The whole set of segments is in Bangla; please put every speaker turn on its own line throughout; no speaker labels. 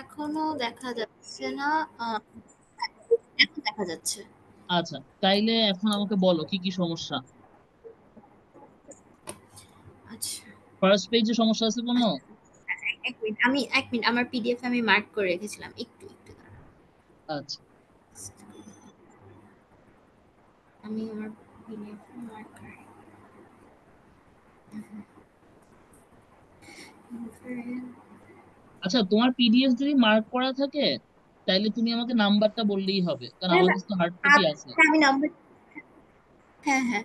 এখনো দেখা যাচ্ছে না। এখন দেখা যাচ্ছে।
আচ্ছা, তাইলে এখন আমাকে বলো কি কি সমস্যা।
আচ্ছা,
ফার্স্ট পেজে সমস্যা আছে কোনো?
আচ্ছা, এক মিনিট আমার পিডিএফ আমি মার্ক করে রেখেছিলাম, একটু দাঁড়াও।
আচ্ছা,
আমি আমার পিডিএফ মার্ক করে
আচ্ছা, তোমার পিডিএফ যদি মার্ক করা থাকে তাইলে তুমি আমাকে নাম্বারটা বললেই হবে, কারণ
না
আমার
না
কাছে তো হার্ড কপি আছে।
আমি নাম্বার, হ্যাঁ হ্যাঁ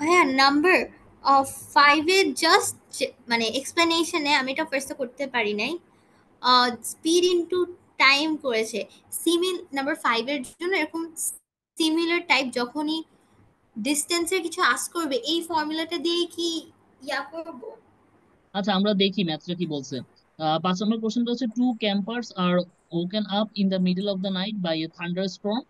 হ্যাঁ নাম্বার অফ ফাইভে জাস্ট মানে এক্সপ্লেনেশনে আমি এটা ফার্স্টে করতে পারি নাই। স্পিড ইনটু টাইম করেছে। নাম্বার ফাইভের জন্য এরকম সিমিলার টাইপ যখনই ডিস্টেন্সের কিছু আস্ক করবে এই ফর্মুলাটা দিয়ে কি ইয়া করব।
আচ্ছা, আমরা দেখি ম্যাথটা কি বলছে। 5 নম্বর কোশ্চেনটা হচ্ছে, two campers are woken up in the middle of the night by a thunderstorm.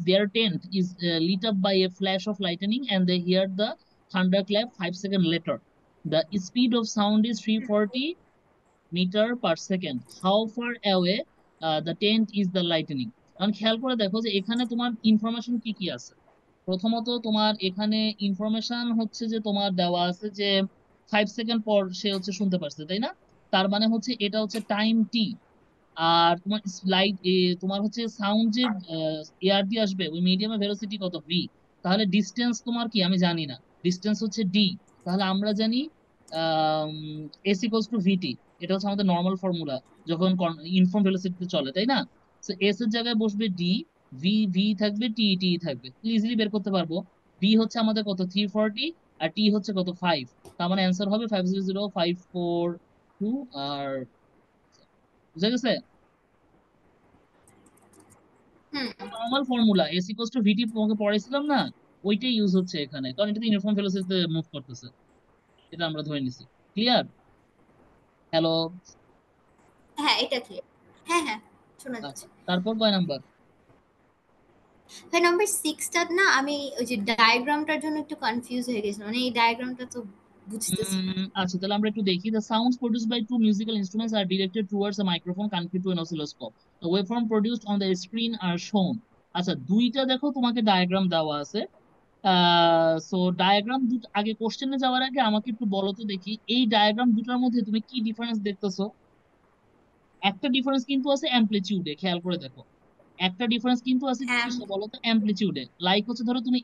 Their tent is lit up by a flash of lightning and they hear the thunderclap 5 seconds later. The speed of sound is 340 meter per second. How far away the tent is the lightning? কারণ খেয়াল করে দেখো যে এখানে তোমার ইনফরমেশন কি কি আছে। প্রথমত তোমার এখানে ইনফরমেশন হচ্ছে যে তোমার দেওয়া আছে যে 5 সেকেন্ড পর সে হচ্ছে শুনতে পারছে, তাই না? তার মানে হচ্ছে এটা হচ্ছে টাইম টি। আর তোমার লাইট তোমার হচ্ছে সাউন্ড যে এয়ার দিয়ে আসবে ওই মিডিয়ামের ভেলোসিটি কত, ভি। তাহলে ডিস্টেন্স তোমার কি আমি জানি না, ডিস্টেন্স হচ্ছে ডি। তাহলে আমরা জানি এস ইকুয়ালস টু ভিটি। এটা হচ্ছে আমাদের নর্মাল ফর্মুলা যখন ইনফর্ম ভেলোসিটিতে চলে, তাই না? তো এস এর জায়গায় বসবে ডি, ভি ভি থাকবে, টি টি থাকবে, ইজিলি বের করতে পারবো। ভি হচ্ছে আমাদের কত, 340, আর টি হচ্ছে কত, 5। তার মানে অ্যান্সার হবে 500,542। আর বুঝা গেছে?
হুম।
Normal formula S equals to VT তোমাকে পড়াইছিলাম না, ওইটাই ইউজ হচ্ছে এখানে, কারণ এটা ইউনিফর্ম ভেলোসিটিতে মুভ করতেছে। এটা আমরা ধরে নিছি। ক্লিয়ার? হ্যালো?
হ্যাঁ এটা ক্লিয়ার। হ্যাঁ হ্যাঁ শোনা
আচ্ছা,
যাচ্ছে।
তারপর কয় নাম্বার?
ভাই নাম্বার সিক্সটা না আমি ওই যে ডায়াগ্রামটার জন্য একটু কনফিউজ হয়ে গেছিলাম, মানে এই ডায়াগ্রামটা তো বুঝতেছি না।
আচ্ছা, তাহলে আমরা একটু দেখি। The sounds produced by two musical instruments are directed towards a microphone connected to an oscilloscope. The waveform produced on the screen are shown. আচ্ছা, দুইটা দেখো তোমাকে ডায়াগ্রাম দেওয়া আছে। সো ডায়াগ্রাম দুটো আগে, কোশ্চেনে যাওয়ার আগে আমাকে একটু বলো তো দেখি, এই ডায়াগ্রাম দুটার মধ্যে তুমি কি ডিফারেন্স দেখতেছো? একটা ডিফারেন্স কিন্তু আছে অ্যামপ্লিটিউডে, খেয়াল করে দেখো। একটা ডিফারেন্স কিন্তু আছে
হ্যাঁ
কিসে বলো তো, অ্যামপ্লিটিউডে। লাইক হচ্ছে ধরো তুমি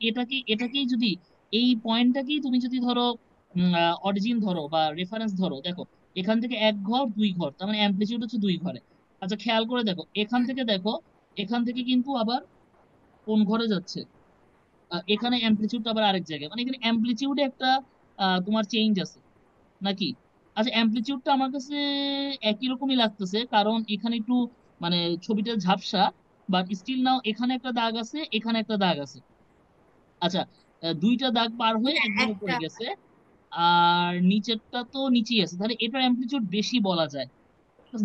এটাকেই যদি, এই পয়েন্টটাকেই তুমি যদি ধরো অরিজিন ধরো বা রেফারেন্স ধরো, দেখো এখান থেকে 1 ঘর 2 ঘর, তার মানে অ্যামপ্লিটিউড হচ্ছে 2 ঘরে। আচ্ছা, খেয়াল করে দেখো এখান থেকে দেখো, এখান থেকে কিন্তু আবার কোন ঘরে যাচ্ছে, এখানে অ্যামপ্লিটিউড আবার আরেক জায়গায়, মানে এখানে অ্যামপ্লিটিউডে একটা তোমার চেঞ্জ আছে নাকি? আচ্ছা, অ্যামপ্লিটিউডটা আমার কাছে একই রকমই লাগতেছে, কারণ এখানে একটু মানে ছবিটা ঝাপসা, বাট স্টিল নাও এখানে একটা দাগ আছে, এখানে একটা দাগ আছে। আচ্ছা, দুইটা দাগ পার হয়ে একদম উপরে
একটা
গেছে, আর নিচেরটা তো নিচেই আছে, তাহলে এটার অ্যামপ্লিটিউড বেশি বলা যায়।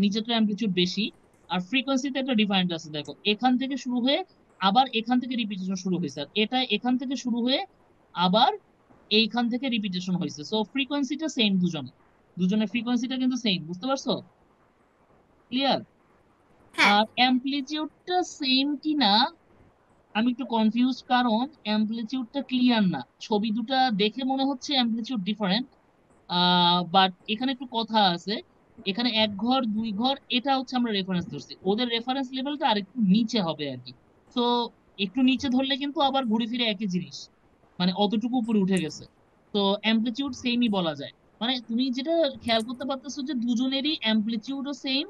নিচেরটা অ্যামপ্লিটিউড বেশি। আর ফ্রিকোয়েন্সিতে একটা ডিফারেন্ট আছে, দেখো এখান থেকে শুরু হয়ে আবার এখান থেকে রিপিটেশন শুরু হয়েছে, আর এটা এখান থেকে শুরু হয়ে আবার এইখান থেকে রিপিটেশন হয়েছে। সো ফ্রিকোয়েন্সিটা সেম, দুজনের ফ্রিকোয়েন্সিটা কিন্তু সেম, বুঝতে পারছো? ক্লিয়ার?
হ্যাঁ
আর অ্যামপ্লিটিউডটা সেম কিনা আমি একটু কনফিউজ, কারণ অ্যামপ্লিটিউডটা ক্লিয়ার না, ছবি দুটা দেখে মনে হচ্ছে অ্যামপ্লিটিউড ডিফারেন্ট। বাট এখানে একটু কথা আছে। এখানে 1 ঘর 2 ঘর এটা হচ্ছে আমরা রেফারেন্স ধরছি, ওদের রেফারেন্স লেভেলটা আর একটু নিচে হবে আর কি। তো একটু নিচে ধরলে কিন্তু আবার ঘুরে ফিরে একই জিনিস, মানে অতটুকু উপরে উঠে গেছে। তো অ্যামপ্লিটিউড সেমই বলা যায়। মানে তুমি যেটা খেয়াল করতে পারতেছো যে দুজনেরই অ্যামপ্লিটিউডও সেম,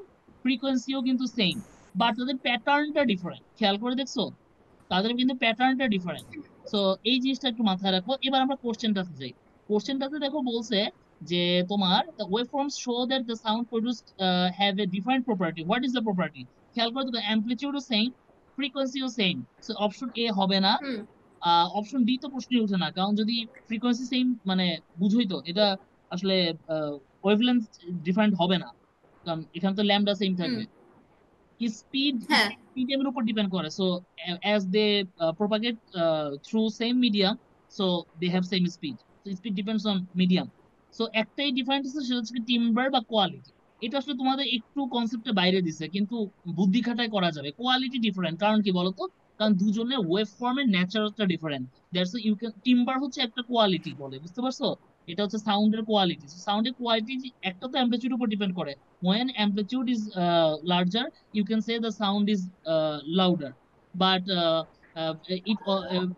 ফ্রিকোয়েন্সিও কিন্তু সেম, বাট তাদের প্যাটার্নটা ডিফারেন্ট। খেয়াল করে দেখছো, তাদের কিন্তু প্যাটার্নটা ডিফারেন্ট। সো এই জিনিসটা একটু মাথায় রাখো। এবার আমরা কোশ্চেনটাতে যাই। কোশ্চেনটাতে দেখো বলছে যে তোমার the waveforms show that the sound produced have a defined property. What is the property? খেয়াল করে দেখো, অ্যামপ্লিটিউডও সেম, ফ্রিকোয়েন্সিও সেম। সো অপশন এ হবে না।
হুম
অপশন ডি তো প্রশ্নই ওঠে না, কারণ যদি ফ্রিকোয়েন্সি সেম মানে বুঝোই তো এটা আসলে ওয়েভলেন্থ ডিফারেন্ট হবে না, কারণ এখানে তো ল্যামডা সেম
হুম
থাকবে। স্পিড
হ্যাঁ
মিডিয়ামের উপর ডিপেন্ড করে। So as they propagate through same medium, so they have same speed. So speed depends on medium. So একটাই ডিফারেন্স আছে, সেটা হচ্ছে টিম্বার বা কোয়ালিটি। এটা আসলে তোমাদের একটু কনসেপ্টে বাইরে দিছে, কিন্তু বুদ্ধি খাটায় করা যাবে। কোয়ালিটি ডিফারেন্ট, কারণ কি বলতো, কারণ দুজনের ওয়েভ ফর্মের ন্যাচারালটা different. That's you can timbre হচ্ছে একটা কোয়ালিটি বলে, বুঝতে পারছো? এটা হচ্ছে সাউন্ডের কোয়ালিটি। সাউন্ডের কোয়ালিটি একটা তো অ্যাম্পলিটিউড উপর ডিপেন্ড করে। when amplitude is larger, you can say the sound is louder, but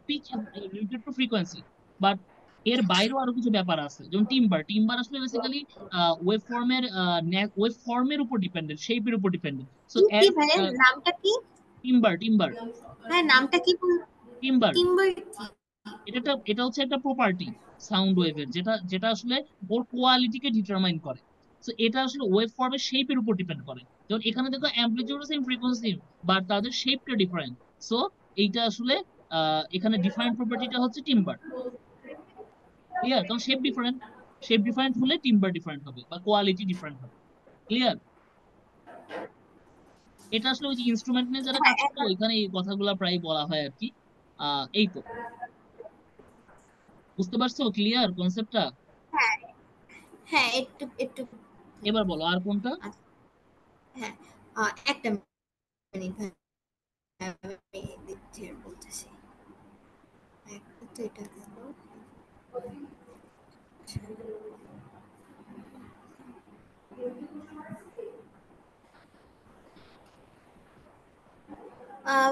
pitch is related to frequency. But এর বাইরেও আরো কিছু ব্যাপার আছে, যেমন টিম্বার। টিম্বার আসলে বেসিক্যালি ওয়েভ ফর্মের উপর ডিপেন্ডেন্ট, শেপের উপর ডিপেন্ডেন্ট। সো
কি কি
অ্যাজ
ভাই নামটা কি?
টিম্বার, টিম্বার,
হ্যাঁ নামটা কি
টিম্বার,
টিম্বার?
এটা হচ্ছে একটা প্রপার্টি সাউন্ড ওয়েভের, যেটা যেটা আসলে ওর কোয়ালিটিকে ডিটারমাইন করে। তো এটা আসলে ওয়েভ ফর্মের শেপের উপর ডিপেন্ড করে। যেমন এখানে দেখো অ্যাম্পলিটিউড সেম, ফ্রিকোয়েন্সি, বাট তাদের শেপটা ডিফারেন্ট। সো এইটা আসলে এখানে ডিফাইন্ড প্রপার্টিটা হচ্ছে টিম্বার। ক্লিয়ার? কারণ শেপ ডিফারেন্ট, শেপ ডিফারেন্ট হলে টিম্বার ডিফারেন্ট হবে বা কোয়ালিটি ডিফারেন্ট হবে। ক্লিয়ার? এটা আসলে ওই যে ইনস্ট্রুমেন্ট নিয়ে যারা
হ্যাঁ
কাজ করে ওইখানে এই কথাগুলো প্রায় বলা হয় আর কি। এই তো, বুঝতে পারছো ক্লিয়ার কনসেপ্টটা?
হ্যাঁ হ্যাঁ একটু একটু।
এবার বলো আর কোনটা।
আচ্ছা, হ্যাঁ একটা মিনিট ভাই, আমি দেখছি আর বলতেছি। একটা তো এটা গেল।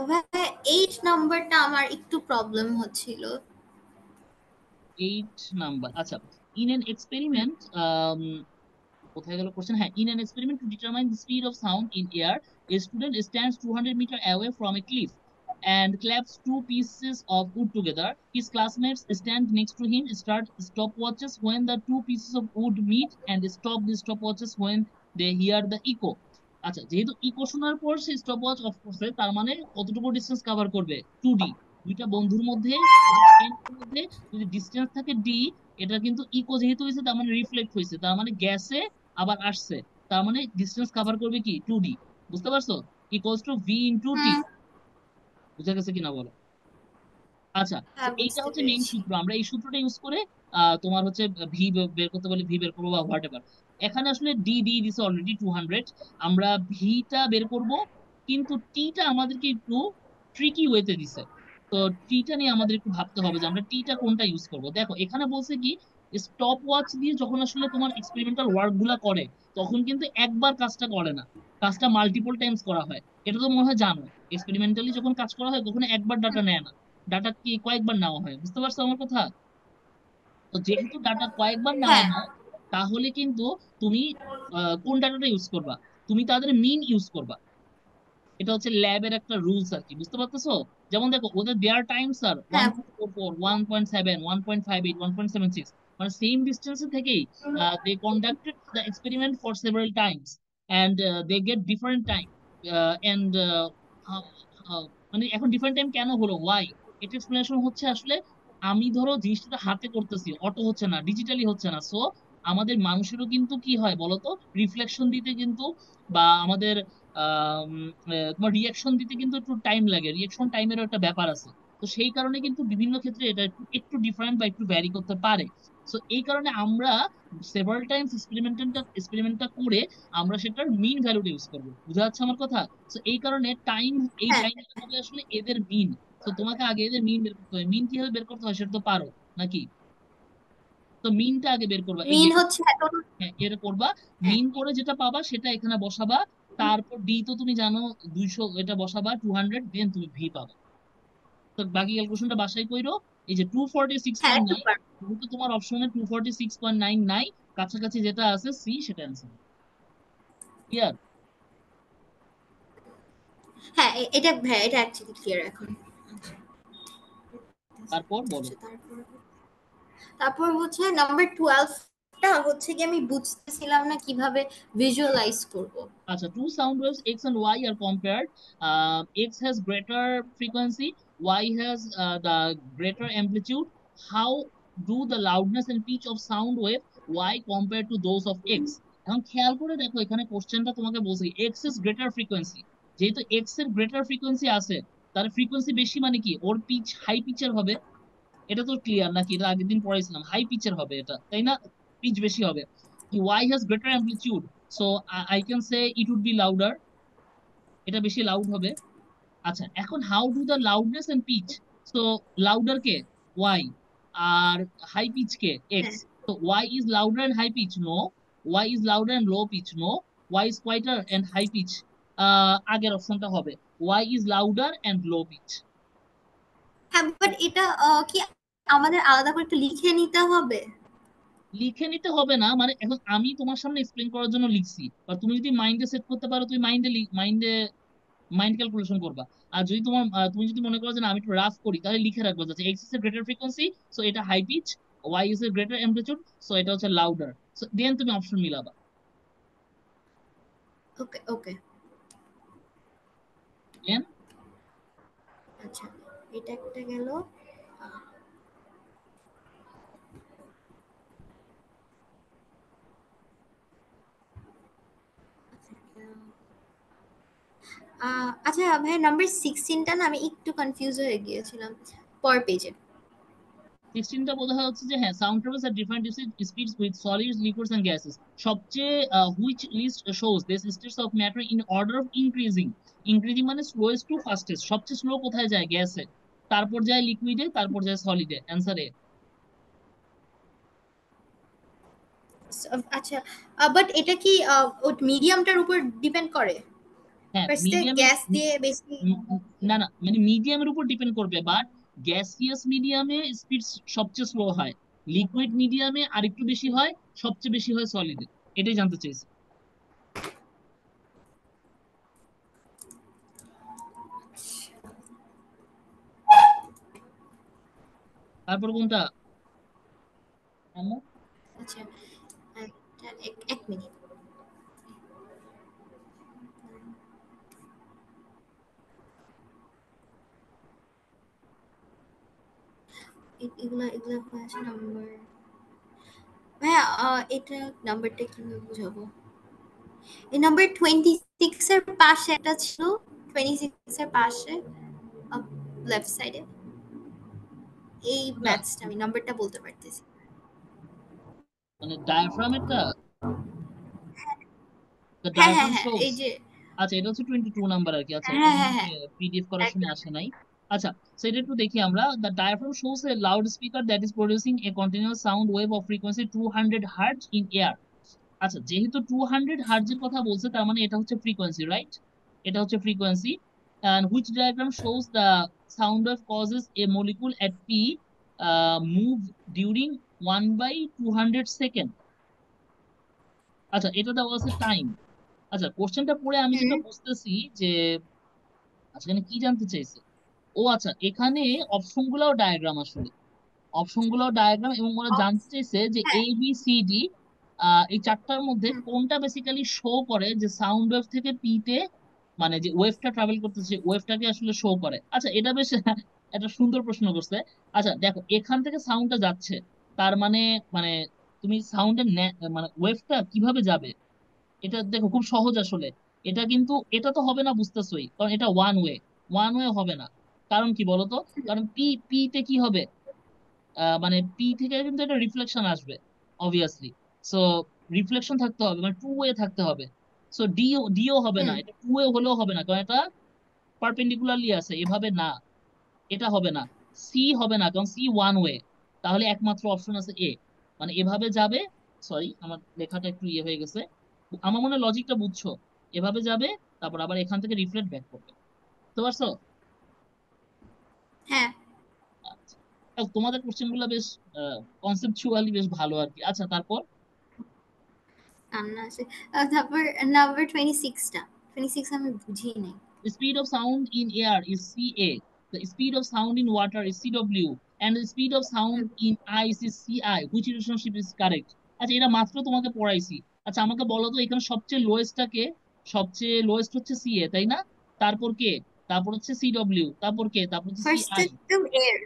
ভাই 8 নাম্বারটা আমার একটু প্রবলেম হচ্ছিল।
8 নাম্বার, আচ্ছা। ইন এন এক্সপেরিমেন্ট, কোথায় গেল কোশ্চেন, হ্যাঁ, in an experiment to determine the speed of sound in air, a student stands 200 meter away from a cliff and claps two pieces of wood together. His classmates stand next to him, start stopwatches when the two pieces of wood meet, and stop the stopwatches when they hear the echo. আচ্ছা, যেহেতু ইকো শোনার পর সে স্টপ ওয়াচ অফ করছে, তার মানে কতটুকু ডিস্টেন্স কভার করবে? 2D। দুইটা বন্ধুর মধ্যে, মধ্যে যদি ডিস্টেন্স থাকে ডি, এটা কিন্তু ইকো যেহেতু হয়েছে তার মানে রিফ্লেক্ট হয়েছে, তার মানে গেছে আবার আসছে, তার মানে ডিস্টেন্স কভার করবে কি? 2D। বুঝতে পারছো? Equals to V into T.
হুম।
বুঝা গেছে কিনা বলো? আচ্ছা, তো
হ্যাঁ
এইটা
বুঝতে
হচ্ছে মেইন
পেরেছি।
সূত্র। আমরা এই সূত্রটা ইউজ করে তোমার হচ্ছে ভি বের করতে পারলে ভি বের করবো বা হোয়াট এভার। এখানে আসলে ডি ডি দিছে অলরেডি 200, আমরা ভিটা বের করব, কিন্তু টিটা আমাদেরকে একটু ট্রিকি ওয়েতে দিছে। তো টিটা নিয়ে আমাদের একটু ভাবতে হবে যে আমরা টিটা কোনটা ইউজ করব। দেখো এখানে বলছে কি, স্টপ ওয়াচ দিয়ে যখন আসলে তোমার এক্সপেরিমেন্টাল ওয়ার্ক গুলা করে, তখন কিন্তু একবার কাজটা করে না, কাজটা মাল্টিপল টাইমস করা হয়। এটা তো মনে হয় জানো, এক্সপেরিমেন্টালি যখন কাজ করা হয় তখন একবার ডাটা নেয় না, ডাটা কি কয়েকবার নেওয়া হয়। বুঝতে পারছো আমার কথা? তো যেহেতু ডাটা কয়েকবার নেওয়া
হ্যাঁ
হয়, তাহলে কিন্তু তুমি কোন ডাটাটা ইউজ করবা? তুমি তাদের মিন ইউজ করবা। এটা হচ্ছে ল্যাবের একটা রুলস আর কি, বুঝতে পারতেছো? যেমন দেখো ওদের দেয়ার টাইমস আর ওয়ান
হ্যাঁ
পয়েন্ট ফোর ফোর 1.7, 1.58, 1.76, মানে সেম ডিস্টেন্সে থেকেই they conducted the experiment for several times, and they get different time, and মানে এখন ডিফারেন্ট টাইম কেন হলো, ওয়াই? এটা এক্সপ্লেনেশন হচ্ছে আসলে, আমি ধরো জিনিসটা হাতে করতেছি, অটো হচ্ছে না, ডিজিটালি হচ্ছে না, সো আমাদের মানুষেরও কিন্তু কি হয় বলতো, রিফ্লেকশন দিতে কিন্তু, বা আমাদের তোমার রিয়াকশন দিতে কিন্তু একটু টাইম লাগে, রিয়াকশন টাইমেরও একটা ব্যাপার আছে। তো সেই কারণে কিন্তু বিভিন্ন ক্ষেত্রে এটা একটু একটু ডিফারেন্ট বা একটু ভ্যারি করতে পারে। সো এই কারণে আমরা সেভারাল টাইমস এক্সপেরিমেন্টটা করে আমরা সেটার মিন ভ্যালুটা ইউজ করবো। বুঝা যাচ্ছে আমার কথা? তো এই কারণে টাইম, এই
হ্যাঁ।
টাইমটা হবে আসলে এদের মিন। তো তোমাকে আগে এদের মিন বের করতে হবে। মিন কিভাবে বের করতে হয় সেটা তো পারো নাকি? তো মিনটা আগে বের করবা, এই যে
মিন হচ্ছে এত।
হ্যাঁ, এর করবা।
হ্যাঁ
মিন করে যেটা পাবা সেটা এখানে বসাবা। তারপর ডি তো তুমি জানো 200, এটা বসাবা 200, দেন তুমি ভি পাবা। তো বাকি ক্যালকুলেশনটা বাসায় কইরো। এই যে টু ফর্টি সিক্স
হ্যাঁ
পয়েন্ট
একটু
নাইন যেহেতু তোমার অপশনে 246.9 নাই, কাছাকাছি যেটা আছে সি, সেটা অ্যান্সার। ক্লিয়ার?
হ্যাঁ এটা হ্যাঁ এটা অ্যাকচুয়ালি ক্লিয়ার এখন। আচ্ছা,
তারপর বলো।
আচ্ছা, তারপর তারপর হচ্ছে নাম্বার 12টা হচ্ছে কি আমি বুঝতেছিলাম না কিভাবে ভিজুয়ালাইজ করব।
আচ্ছা, two sound waves X and Y are compared. X has greater frequency, Y has the greater amplitude. How do the loudness and pitch of sound wave Y compared to those of X? এখন খেয়াল করে দেখো, এখানে কোশ্চেনটা তোমাকে বলছি এক্স এর গ্রেটার ফ্রিকোয়েন্সি। যেহেতু এক্স এর গ্রেটার ফ্রিকোয়েন্সি আছে, তার ফ্রিকোয়েন্সি বেশি মানে কি, ওর পিচ হাই পিচের হবে। এটা তো ক্লিয়ার নাকি? এটা আগের দিন পড়াইছিলাম, হাই পিচের হবে এটা, তাই না? পিচ বেশি হবে। Y has greater amplitude, so I can say it would be louder, এটা বেশি লাউড হবে। আচ্ছা, এখন how do the loudness and pitch? So louder কে ওয়াই, আর হাই পিচ কে এক্স।
হ্যাঁ,
তো Y is louder and high pitch? No. Y is louder and low pitch? No. Y is quieter and high pitch? আগের অপশনটা হবে Y is louder and low pitch.
হ্যাঁ, বাট এটা কি আমাদের আলাদা করে একটু লিখে নিতে হবে?
লিখে নিতে হবে না, মানে এখন আমি তোমার সামনে এক্সপ্লেন করার জন্য লিখছি, বা তুমি যদি মাইন্ডে সেট করতে পারো তুমি মাইন্ডে মাইন্ড ক্যালকুলেশন করবা। আর যদি তুমি যদি মনে করো যে না আমি একটু রাফ করি, তাহলে লিখে রাখবো যাচ্ছে X is a greater frequency, so এটা high pitch, Y is a greater amplitude, so এটা হচ্ছে লাউডার। সো দেন তুমি অপশন মিলাবা।
ওকে, ওকে।
দেন
আচ্ছা, এটা একটা গেল। আচ্ছা ভাই, নাম্বার 16টা না আমি একটু কনফিউজ হয়ে গিয়েছিলাম পর পেজে।
16টা বোধ হয় হচ্ছে যে হ্যাঁ, sound travels at different speeds with solids, liquids and gases. সবচেয়ে which list shows this states of matter in order of increasing? Increasing মানে স্লোয়েস্ট টু ফাস্টেস্ট, সবচেয়ে স্লো কোথায় যায়? গ্যাসে, তারপর যায় লিকুইডে, তারপর যায় সলিডে। অ্যান্সার এ।
আচ্ছা, বাট এটা কি মিডিয়ামটার উপর ডিপেন্ড করে?
হ্যাঁ
ফার্স্টে
মিডিয়ামের,
গ্যাস দিয়ে বেশি।
না না, মানে মিডিয়ামের উপর ডিপেন্ড করবে, বাট গ্যাসিয়াস মিডিয়ামে স্পিড সবচেয়ে স্লো হয়, লিকুইড মিডিয়ামে আরেকটু বেশি হয়, সবচেয়ে বেশি হয় সলিডে। এটাই জানতে চাইছি। তারপর কোনটা?
আচ্ছা, এক মিনিট। এগুলা এগুলা হয়েছে নাম্বার। হ্যাঁ, এটা নাম্বারটা কিভাবে বুঝাবো? এই নাম্বার 26 এর পাশে একটা ছিল, 26 এর পাশে লেফট সাইডে। এই
কোনটা?
ম্যাথসটা আমি নাম্বারটা বলতে পারতেছি।
মানে ডায়াফ্রামেরটা? দ্য
হ্যাঁ, হ্যাঁ,
ডায়াফ্রাম
হ্যাঁ,
শোস।
এই যে।
আচ্ছা, এটা হচ্ছে 22 নাম্বার আর কি। আচ্ছা, এটা
হ্যাঁ,
মনে
হ্যাঁ,
হয়
হ্যাঁ,
পিডিএফ করার সময়
একদম।
আসে নাই। আচ্ছা, সেটা একটু দেখি আমরা। The diaphragm shows a loud speaker that is producing a continuous sound wave of frequency 200 hertz in air. আচ্ছা, যেহেতু 200 হার্টজের কথা বলছে, তার মানে এটা হচ্ছে ফ্রিকোয়েন্সি, রাইট? এটা হচ্ছে frequency. and which diagram shows the sound wave causes a molecule at p move during 1 by 200 second. আচ্ছা, এটা দেওয়া আছে টাইম। আচ্ছা, কোশ্চেনটা পড়ে আমি যেটা
হুম।
বুঝতেছি যে আচ্ছা এখানে কি জানতে চাইছে। ও আচ্ছা, এখানে অপশন গুলাও ডায়াগ্রাম আসলে, অপশন গুলাও ডায়াগ্রাম, এবং ওরা জানতে চাইছে যে
হ্যাঁ।
এ বি সি ডি এই চারটার মধ্যে
হুম।
কোনটা বেসিক্যালি শো করে যে সাউন্ড ওয়েভ থেকে পি তে, মানে যে ওয়েভটা ট্রাভেল করতেছে ওয়েভটাকে আসলে শো করে। আচ্ছা, এটা বেশ একটা সুন্দর প্রশ্ন করছে। আচ্ছা দেখো, এখান থেকে সাউন্ডটা যাচ্ছে, তার মানে, মানে তুমি সাউন্ডের মানে ওয়েভটা কিভাবে যাবে? এটা দেখো খুব সহজ আসলে। এটা কিন্তু এটা তো হবে না বুঝতেছই, কারণ এটা ওয়ান ওয়ে, ওয়ান ওয়ে হবে না। কারণ কি বলতো? কারণ পি পি তে কি হবে? মানে পি থেকে কিন্তু একটা রিফ্লেকশন আসবে অবভিয়াসলি। সো রিফ্লেকশন থাকতে হবে, মানে টু ওয়ে থাকতে হবে। সো ডিও ডিও হবে না,
হুম।
এটা টু ওয়ে হলেও হবে না, কারণ এটা পারপেন্ডিকুলারলি আছে, এভাবে না, এটা হবে না। সি হবে না, কারণ সি ওয়ান ওয়ে। তাহলে একমাত্র অপশন আছে এ, মানে এভাবে যাবে। সরি, আমার লেখাটা একটু ইয়ে হয়ে গেছে। আমার মনে হয় লজিকটা বুঝছো। এভাবে যাবে, তারপর আবার এখান থেকে রিফ্লেক্ট ব্যাক করবে। বুঝতে পারছো?
হ্যাঁ।
আচ্ছা, তোমাদের কোশ্চেন গুলো বেশ কনসেপচুয়ালি বেশ ভালো আর কি। আচ্ছা, তারপর
কান্না আসে। তারপর নাম্বার 26টা, 26 আমি বুঝি নাই।
the speed of sound in air is CA, the speed of sound in water is CW, and the speed of
hmm.
sound in ice is CI. Which relationship is correct? আচ্ছা, এটা মাত্র তোমাকে পড়াইছি। আচ্ছা, আমাকে বলো তো এখানে সবচেয়ে লোয়েস্টটা কে? সবচেয়ে লোয়েস্ট হচ্ছে সিএ, তাই না? তারপর কে? তারপর হচ্ছে সিডব্লিউ, তারপর কে? তারপর হচ্ছে
ফার্স্ট
সিআই।
একদম এর।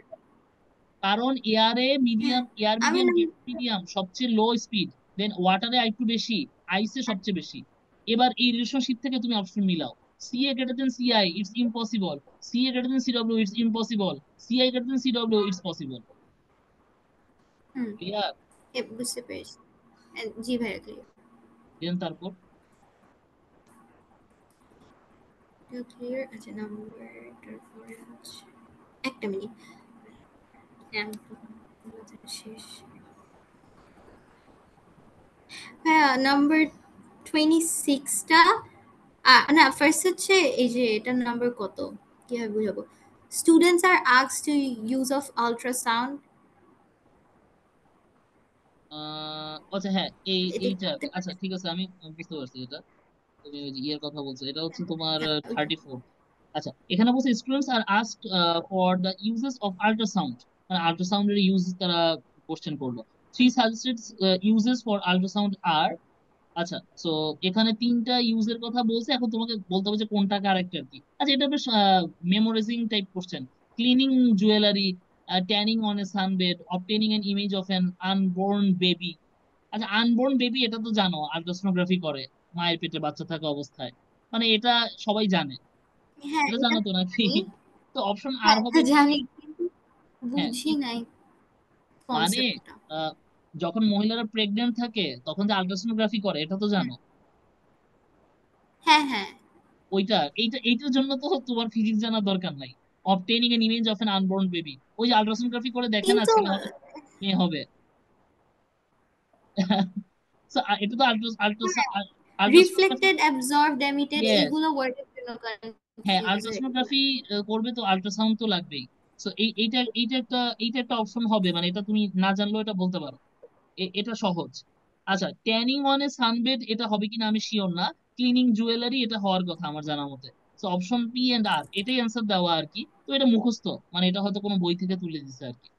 কারণ এয়ারে
হ্যাঁ,
মিডিয়াম, এয়ার
আমি
মিডিয়াম,
না।
জেট মিডিয়াম সবচেয়ে লো স্পিড, দেন ওয়াটারে আরেকটু বেশি, আইসে সবচেয়ে বেশি। এবার এই রিলেশনশিপ থেকে তুমি অপশন মিলাও। CA greater than CI, it's impossible. CA greater than CW, it's impossible. CI greater than CW, it's possible.
Hmm.
Clear?
বুঝতে পেরেছি। জি ভাইয়া, ক্লিয়ার।
দেন তারপর
এটা ক্লিয়ার আছে নাম্বার। তারপরে হচ্ছে একটা মিনিট শেষ। হ্যাঁ, নাম্বার 26টা। না, ফার্স্ট হচ্ছে এই যে এটার নাম্বার কত, কিভাবে বুঝাবো? Students are asked to use of ultrasound.
আচ্ছা হ্যাঁ,
এটা
এইটা আচ্ছা ঠিক আছে, আমি বুঝতে পারছি এটা। তুমি ওই যে ইয়ের কথা বলছো, এটা হচ্ছে তোমার
হ্যাঁ, ওইটা।
34। আচ্ছা, এখানে বলছে students are asked for the uses of ultrasound, মানে আল্ট্রাসাউন্ডের ইউজ তারা কোশ্চেন করলো। Three suggested uses for ultrasound are, আচ্ছা সো এখানে তিনটা ইউজের কথা বলছে, এখন তোমাকে বলতে হবে যে কোনটা কারেক্ট আর কি। আচ্ছা, এটা বেশ memorising type question. Cleaning jewellery, tanning on a sunbed, obtaining an image of an unborn baby. আচ্ছা, আনবোর্ন বেবি এটা তো জানো, আল্ট্রাসোনোগ্রাফি করে মায়ের পেটে বাচ্চা থাকা অবস্থায়, মানে এটা সবাই জানে।
হ্যাঁ,
এটা
এটা
জানো তো নাকি?
জানি।
তো অপশন আর
হ্যাঁ,
হবে
এটা
কি?
জানি কিন্তু
হ্যাঁ
বুঝি নাই
মানে
কনসেপ্টটা।
আহ, যখন মহিলারা প্রেগনেন্ট থাকে তখন যে আল্ট্রাসোনোগ্রাফি করে, এটা তো জানো।
হ্যাঁ, হ্যাঁ,
এইটার জন্য তো তোমার ফিজিক্স জানার দরকার নাই। Obtaining an image of N unborn baby, ওই যে আল্ট্রাসোনোগ্রাফি করে দেখে না
কিন্তু
ছেলে হবে মেয়ে হবে। So, এটা তো ultrasonography.
Reflected, absorbed, emitted
yes,
এইগুলো ওয়ার্ডের জন্য
হ্যাঁ
কনফিউজ হয়ে গেলাম।
আল্ট্রাসোনোগ্রাফি করবে তো আল্ট্রাসাউন্ড তো লাগবেই। সো এইটা একটা অপশন হবে, মানে এটা তুমি না জানলেও এটা বলতে পারো। এটা সহজ। আচ্ছা, ট্যানিং অন এ সানবেড এটা হবে কিনা আমি শিওর না। ক্লিনিং জুয়েলারি এটা হওয়ার কথা আমার জানা মতে। তো অপশন পি এন্ড আর এটাই অ্যান্সার দেওয়া আর কি। তো এটা মুখস্থ, মানে এটা হয়তো কোনো বই থেকে তুলে দিছে আর কি।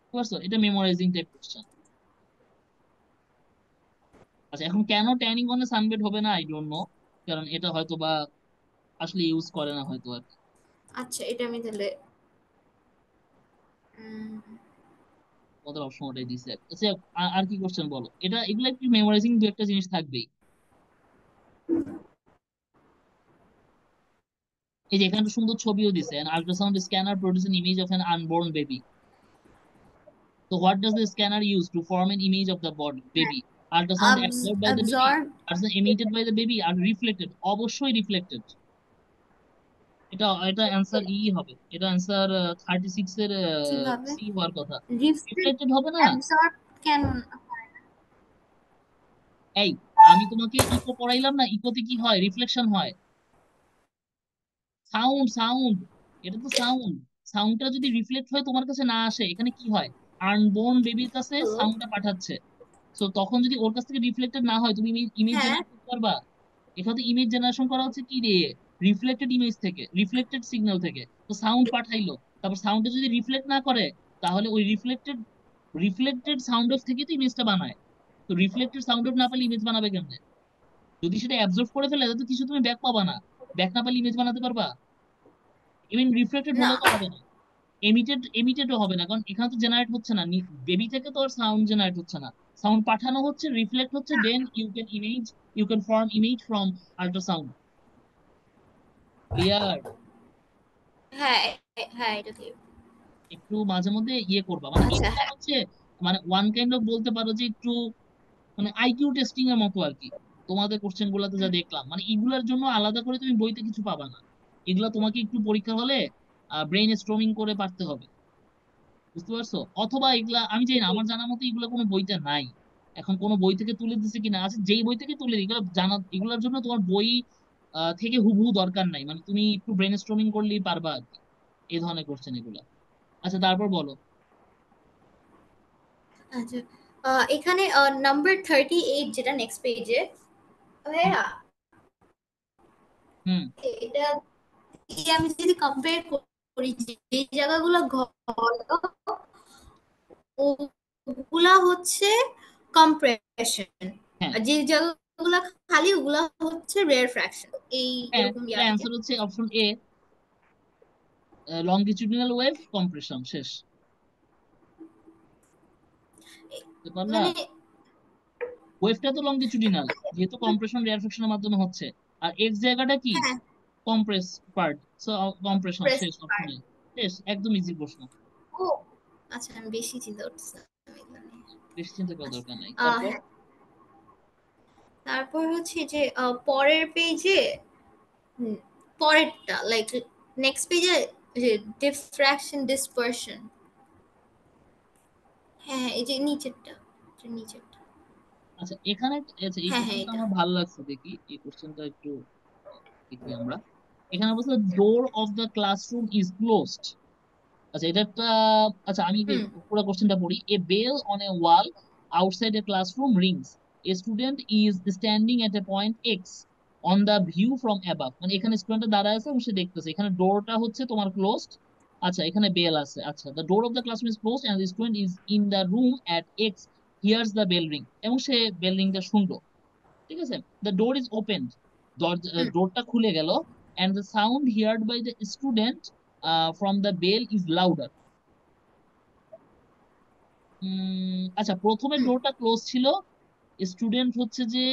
বুঝতে পারছো? এটা মেমোরাইজিং টাইপ কোশ্চেন। আচ্ছা, এখন কেন ট্যানিং অন এ সানবেড হবে না আই ডোন্ট নো, কারণ এটা হয়তো বা আসলে ইউজ করে না হয়তো আর কি।
আচ্ছা, এটা আমি তাহলে উম,
ওদের অপশন ওটাই দিছে। আচ্ছা, আর কি কোশ্চেন বলো, এটা এগুলো একটু মেমোরাইজিং দু একটা জিনিস থাকবেই। এই যে এখানে একটা সুন্দর ছবিও দিছে, an ultrasound scanner produce an image of an unborn baby. So what does the scanner use to form an image of the body baby? Ultrasound absorbed by the baby,
absorb.
ultrasound emitted by the baby, আর রিফ্লেক্টেড? অবশ্যই রিফ্লেক্টেড। এটা অ্যান্সার ই হবে, এটা অ্যান্সার 36 এর
কিভাবে
সি হওয়ার কথা।
রিফ্লেক্ট,
রিফ্লেক্টেড হবে না?
অ্যাবজর্ব কেন হয় না?
এই, আমি তোমাকে ইকো পড়াইলাম না, ইকোতে কি হয়? রিফ্লেকশন হয়। সাউন্ড সাউন্ড, এটা তো সাউন্ড। সাউন্ডটা যদি রিফ্লেক্ট হয়ে তোমার কাছে না আসে, এখানে কি হয়? আনবোর্ন বেবির কাছে
হ্যালো।
সাউন্ডটা পাঠাচ্ছে। তো তখন যদি ওর কাছ থেকে রিফ্লেক্টেড না হয়, তুমি ইমেজ
হ্যাঁ,
জেনারেট করতে পারবা? এখানে তো ইমেজ জেনারেশন করা হচ্ছে কি দিয়ে? রিফ্লেক্টেড ইমেজ থেকে, রিফ্লেক্টেড সিগন্যাল থেকে। তো সাউন্ড পাঠাইলো, তারপর সাউন্ডটা যদি রিফ্লেক্ট না করে, তাহলে ওই রিফ্লেক্টেড রিফ্লেক্টেড সাউন্ড ওয়েভ থেকে তো ইমেজটা বানায়। তো রিফ্লেক্টেড সাউন্ড ওয়েভ না পেলে ইমেজ বানাবে কেমনে? যদি সেটা অ্যাবজর্ব করে ফেলে, তাহলে তো কিছু তুমি ব্যাক পাবা না। ব্যাক না পেলে ইমেজ বানাতে পারবা? ইভেন রিফ্লেক্টেড
না।
হলেও তো হবে না। এমিটেডও হবে না, কারণ এখানে তো জেনারেট হচ্ছে না, বেবি থেকে তো আর সাউন্ড জেনারেট হচ্ছে না। সাউন্ড পাঠানো হচ্ছে, রিফ্লেক্ট হচ্ছে, then you can form image from ultrasound. Clear?
হ্যাঁ, হ্যাঁ, এটা ঠিক।
একটু মাঝে মধ্যে ইয়ে করবা, মানে
আচ্ছা,
এগুলো
হ্যাঁ।
হচ্ছে মানে ওয়ান কাইন্ড অফ বলতে পারো যে একটু মানে আইকিউ টেস্টিং এর মতো আর কি। তোমাদের কোশ্চেন গুলাতে যা দেখলাম, মানে এগুলার জন্য আলাদা করে তুমি বইতে কিছু পাবা না। এগুলা তোমাকে একটু পরীক্ষা হলে ব্রেন স্ট্রমিং করে পারতে হবে। বুঝতে পারছো? অথবা এগুলা আমি জানি না, আমার জানা মতো এগুলা কোনো বইতে নাই। এখন কোনো বই থেকে তুলে দিছে কিনা, আছে যেই বই থেকে তুলে এগুলো জানা, এগুলোর জন্য তোমার বই থেকে হুবহু দরকার নাই, মানে তুমি একটু ব্রেন স্ট্রমিং করলেই পারবা আর কি। এই ধরনের কোশ্চেন এগুলা। আচ্ছা, তারপর বলো।
আচ্ছা, এখানে নাম্বার 38 যেটা নেক্সট পেজে,
হুম
ভাইয়া,
হুম।
এটা দিয়ে আমি যদি কম্পেয়ার করি যে জায়গাগুলো ঘন, ওগুলা হচ্ছে কম্প্রেশন,
হ্যাঁ
আর যে জায়গাগুলো খালি ওগুলা হচ্ছে রেয়ার ফ্র্যাকশন। এই
হ্যাঁ,
এরকম
তাহলে
ইয়া থেকে
অ্যান্সার হচ্ছে option A, longitudinal wave compression. শেষ। বুঝতে পারলা?
মানে
ওয়েভটা তো লংগিটিউডিনাল, যেহেতু কম্প্রেশন রিয়ারফ্যাকশনের মাধ্যমে হচ্ছে। আর এক্স জায়গাটা কি?
হ্যাঁ,
compress part. So compression.
Press
শেষ, অপশন
পার্ট।
এ। শেষ, একদম ইজি প্রশ্ন।
ও আচ্ছা, আমি বেশি চিন্তা করতেছিলাম এগুলো নিয়ে।
বেশি চিন্তা করার
আচ্ছা,
দরকার নাই। তারপর
হ্যাঁ, তারপর হচ্ছে যে পরের পেজে পরেরটা লাইক নেক্সট পেজে যে ডিফ্র্যাকশন ডিসপারশন। হ্যাঁ হ্যাঁ, এই যে নিচেরটা, যে নিচেরটা।
আচ্ছা এখানে, আচ্ছা এই
হ্যাঁ হ্যাঁ
কোশ্চেনটা
এটা।
আমার ভালো লাগছে, দেখি এই কোশ্চেনটা একটু দেখি আমরা। এখানে বলছে door of the classroom is closed. আচ্ছা এটা একটা, আচ্ছা আমি
হুম
পুরো কোশ্চেনটা পড়ি। A bell on a wall outside a classroom rings, a student is standing at a point X on the view from above. মানে এখানে স্টুডেন্টটা দাঁড়ায় আছে এবং সে দেখতেছে, এখানে ডোরটা হচ্ছে তোমার ক্লোজড। আচ্ছা এখানে বেল আছে। আচ্ছা the door of the classroom is closed and the student is in the room at X, hears the bell ring, এবং সে বেল রিংটা শুনলো। ঠিক আছে, the door is open,
hmm
ডোরটা খুলে গেল, and the sound heard by the student from the bell is louder. আচ্ছা প্রথমে
হুম
ডোরটা ক্লোজ ছিল, স্টুডেন্ট হচ্ছে যে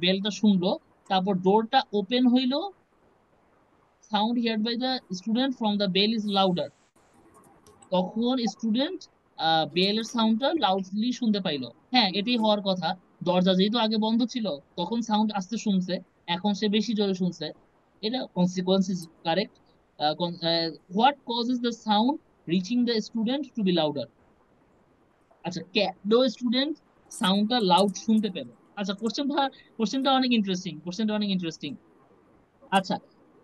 বেলটা শুনলো, তারপর ডোরটা ওপেন হইলো, sound heard by the student from the bell is louder, তখন স্টুডেন্ট বেলের সাউন্ডটা লাউডলি শুনতে পাইলো। হ্যাঁ এটাই হওয়ার কথা, দরজা যেহেতু আগে বন্ধ ছিল তখন সাউন্ড আসতে শুনছে, এখন সে বেশি জোরে শুনছে। এটা consequence is correct. What causes the sound reaching the student to be louder. আচ্ছা কেন স্টুডেন্ট সাউন্ডটা লাউড শুনতে পেল? আচ্ছা কোশ্চেনটা অনেক ইন্টারেস্টিং, কোশ্চেনটা অনেক ইন্টারেস্টিং। আচ্ছা